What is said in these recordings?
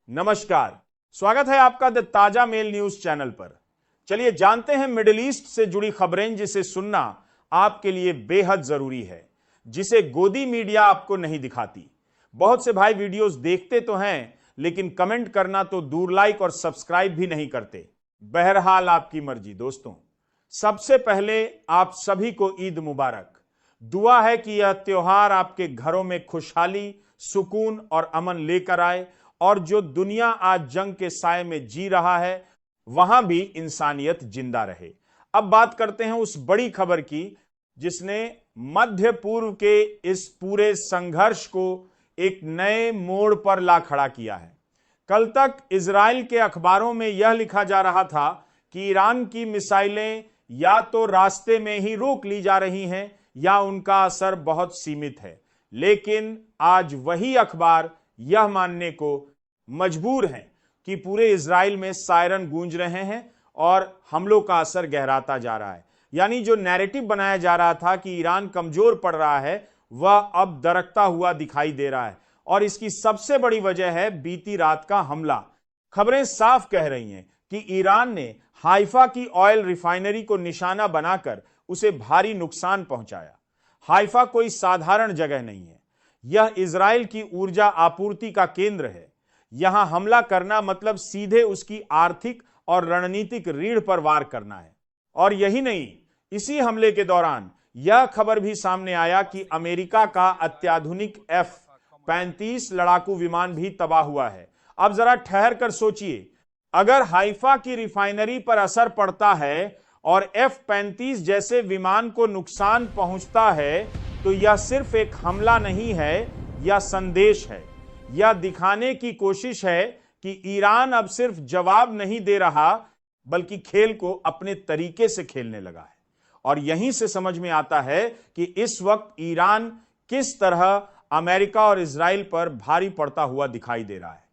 नमस्कार, स्वागत है आपका द ताजा मेल न्यूज चैनल पर। चलिए जानते हैं मिडिल ईस्ट से जुड़ी खबरें जिसे सुनना आपके लिए बेहद जरूरी है, जिसे गोदी मीडिया आपको नहीं दिखाती। बहुत से भाई वीडियोस देखते तो हैं, लेकिन कमेंट करना तो दूर, लाइक और सब्सक्राइब भी नहीं करते। बहरहाल आपकी मर्जी दोस्तों। सबसे पहले आप सभी को ईद मुबारक। दुआ है कि यह त्योहार आपके घरों में खुशहाली, सुकून और अमन लेकर आए, और जो दुनिया आज जंग के साए में जी रहा है, वहां भी इंसानियत जिंदा रहे। अब बात करते हैं उस बड़ी खबर की जिसने मध्य पूर्व के इस पूरे संघर्ष को एक नए मोड़ पर ला खड़ा किया है। कल तक इजराइल के अखबारों में यह लिखा जा रहा था कि ईरान की मिसाइलें या तो रास्ते में ही रोक ली जा रही हैं या उनका असर बहुत सीमित है, लेकिन आज वही अखबार यह मानने को मजबूर हैं कि पूरे इजराइल में सायरन गूंज रहे हैं और हमलों का असर गहराता जा रहा है। यानी जो नैरेटिव बनाया जा रहा था कि ईरान कमजोर पड़ रहा है, वह अब दरकता हुआ दिखाई दे रहा है, और इसकी सबसे बड़ी वजह है बीती रात का हमला। खबरें साफ कह रही हैं कि ईरान ने हाइफा की ऑयल रिफाइनरी को निशाना बनाकर उसे भारी नुकसान पहुंचाया। हाइफा कोई साधारण जगह नहीं है, यह इजराइल की ऊर्जा आपूर्ति का केंद्र है। यहां हमला करना मतलब सीधे उसकी आर्थिक और रणनीतिक रीढ़ पर वार करना है। और यही नहीं, इसी हमले के दौरान यह खबर भी सामने आया कि अमेरिका का अत्याधुनिक F-35 लड़ाकू विमान भी तबाह हुआ है। अब जरा ठहर कर सोचिए, अगर हाइफा की रिफाइनरी पर असर पड़ता है और F-35 जैसे विमान को नुकसान पहुंचता है, तो यह सिर्फ एक हमला नहीं है, यह संदेश है। यह दिखाने की कोशिश है कि ईरान अब सिर्फ जवाब नहीं दे रहा, बल्कि खेल को अपने तरीके से खेलने लगा है। और यहीं से समझ में आता है कि इस वक्त ईरान किस तरह अमेरिका और इजराइल पर भारी पड़ता हुआ दिखाई दे रहा है।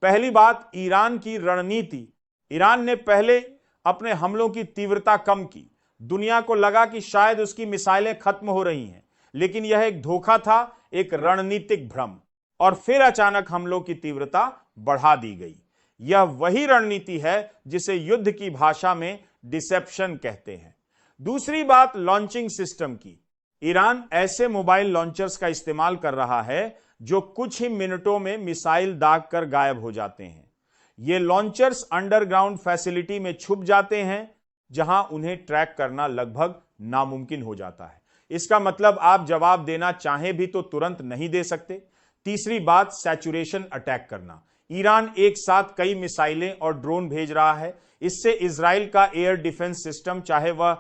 पहली बात, ईरान की रणनीति। ईरान ने पहले अपने हमलों की तीव्रता कम की। दुनिया को लगा कि शायद उसकी मिसाइलें खत्म हो रही हैं, लेकिन यह एक धोखा था, एक रणनीतिक भ्रम। और फिर अचानक हमलों की तीव्रता बढ़ा दी गई। यह वही रणनीति है जिसे युद्ध की भाषा में डिसेप्शन कहते हैं। दूसरी बात, लॉन्चिंग सिस्टम की। ईरान ऐसे मोबाइल लॉन्चर्स का इस्तेमाल कर रहा है जो कुछ ही मिनटों में मिसाइल दाग कर गायब हो जाते हैं। ये लॉन्चर्स अंडरग्राउंड फैसिलिटी में छुप जाते हैं, जहां उन्हें ट्रैक करना लगभग नामुमकिन हो जाता है। इसका मतलब आप जवाब देना चाहें भी तो तुरंत नहीं दे सकते। तीसरी बात, सैचुरेशन अटैक करना। ईरान एक साथ कई मिसाइलें और ड्रोन भेज रहा है। इससे इजराइल का एयर डिफेंस सिस्टम, चाहे वह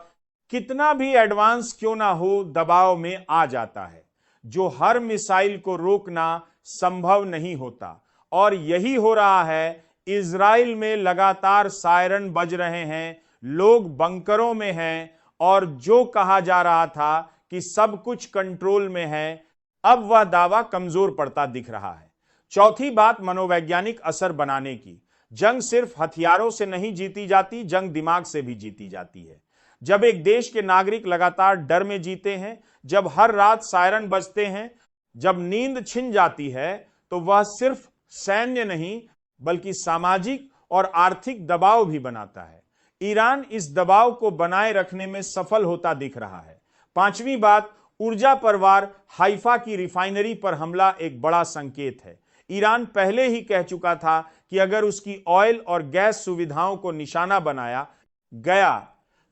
कितना भी एडवांस क्यों ना हो, दबाव में आ जाता है, जो हर मिसाइल को रोकना संभव नहीं होता। और यही हो रहा है। इजराइल में लगातार सायरन बज रहे हैं, लोग बंकरों में हैं, और जो कहा जा रहा था कि सब कुछ कंट्रोल में है, अब वह दावा कमजोर पड़ता दिख रहा है। चौथी बात, मनोवैज्ञानिक असर बनाने की। जंग सिर्फ हथियारों से नहीं जीती जाती, जंग दिमाग से भी जीती जाती है। जब एक देश के नागरिक लगातार डर में जीते हैं, जब हर रात सायरन बजते हैं, जब नींद छिन जाती है, तो वह सिर्फ सैन्य नहीं बल्कि सामाजिक और आर्थिक दबाव भी बनाता है। ईरान इस दबाव को बनाए रखने में सफल होता दिख रहा है। पांचवी बात, ऊर्जा पर वार। हाइफा की रिफाइनरी पर हमला एक बड़ा संकेत है। ईरान पहले ही कह चुका था कि अगर उसकी ऑयल और गैस सुविधाओं को निशाना बनाया गया,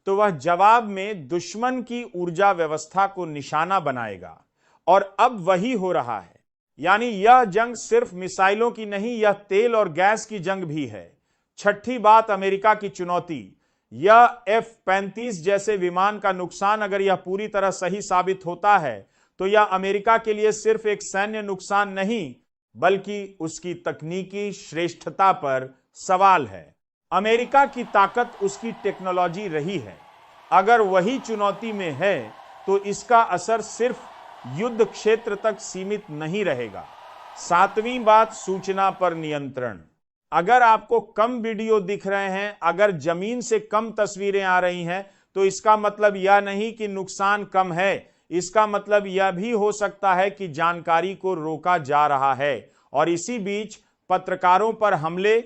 तो वह जवाब में दुश्मन की ऊर्जा व्यवस्था को निशाना बनाएगा। और अब वही हो रहा है। यानी यह जंग सिर्फ मिसाइलों की नहीं, यह तेल और गैस की जंग भी है। छठी बात, अमेरिका की चुनौती। यह F-35 जैसे विमान का नुकसान, अगर यह पूरी तरह सही साबित होता है, तो यह अमेरिका के लिए सिर्फ एक सैन्य नुकसान नहीं, बल्कि उसकी तकनीकी श्रेष्ठता पर सवाल है। अमेरिका की ताकत उसकी टेक्नोलॉजी रही है। अगर वही चुनौती में है, तो इसका असर सिर्फ युद्ध क्षेत्र तक सीमित नहीं रहेगा। सातवीं बात, सूचना पर नियंत्रण। अगर आपको कम वीडियो दिख रहे हैं, अगर जमीन से कम तस्वीरें आ रही हैं, तो इसका मतलब यह नहीं कि नुकसान कम है। इसका मतलब यह भी हो सकता है कि जानकारी को रोका जा रहा है। और इसी बीच पत्रकारों पर हमले,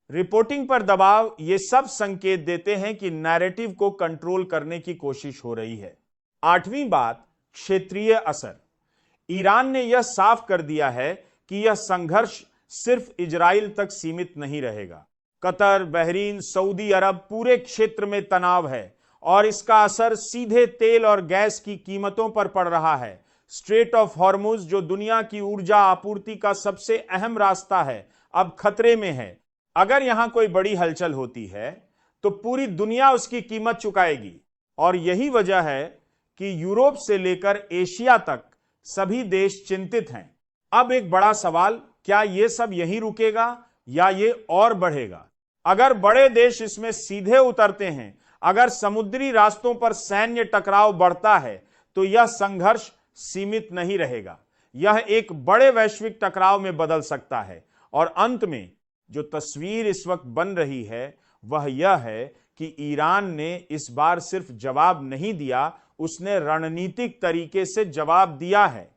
रिपोर्टिंग पर दबाव, ये सब संकेत देते हैं कि नैरेटिव को कंट्रोल करने की कोशिश हो रही है। 8वीं बात, क्षेत्रीय असर। ईरान ने यह साफ कर दिया है कि यह संघर्ष सिर्फ इजराइल तक सीमित नहीं रहेगा। कतर, बहरीन, सऊदी अरब, पूरे क्षेत्र में तनाव है और इसका असर सीधे तेल और गैस की कीमतों पर पड़ रहा है। स्ट्रेट ऑफ हॉर्मुज, जो दुनिया की ऊर्जा आपूर्ति का सबसे अहम रास्ता है, अब खतरे में है। अगर यहां कोई बड़ी हलचल होती है तो पूरी दुनिया उसकी कीमत चुकाएगी और यही वजह है कि यूरोप से लेकर एशिया तक सभी देश चिंतित हैं। अब एक बड़ा सवाल, क्या यह सब यहीं रुकेगा या ये और बढ़ेगा? अगर बड़े देश इसमें सीधे उतरते हैं, अगर समुद्री रास्तों पर सैन्य टकराव बढ़ता है, तो यह संघर्ष सीमित नहीं रहेगा, यह एक बड़े वैश्विक टकराव में बदल सकता है। और अंत में जो तस्वीर इस वक्त बन रही है वह यह है कि ईरान ने इस बार सिर्फ जवाब नहीं दिया, उसने रणनीतिक तरीके से जवाब दिया है।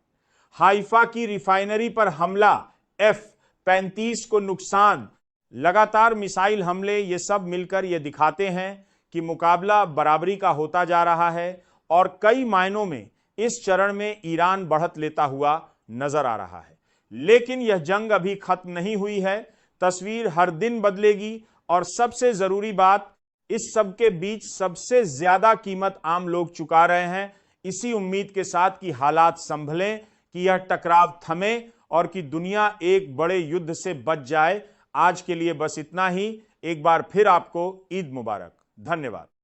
हाइफा की रिफाइनरी पर हमला, F-35 को नुकसान, लगातार मिसाइल हमले, ये सब मिलकर ये दिखाते हैं कि मुकाबला बराबरी का होता जा रहा है और कई मायनों में इस चरण में ईरान बढ़त लेता हुआ नजर आ रहा है। लेकिन यह जंग अभी खत्म नहीं हुई है, तस्वीर हर दिन बदलेगी और सबसे जरूरी बात, इस सब के बीच सबसे ज्यादा कीमत आम लोग चुका रहे हैं। इसी उम्मीद के साथ कि हालात संभलें, कि यह टकराव थमे और कि दुनिया एक बड़े युद्ध से बच जाए। आज के लिए बस इतना ही। एक बार फिर आपको ईद मुबारक। धन्यवाद।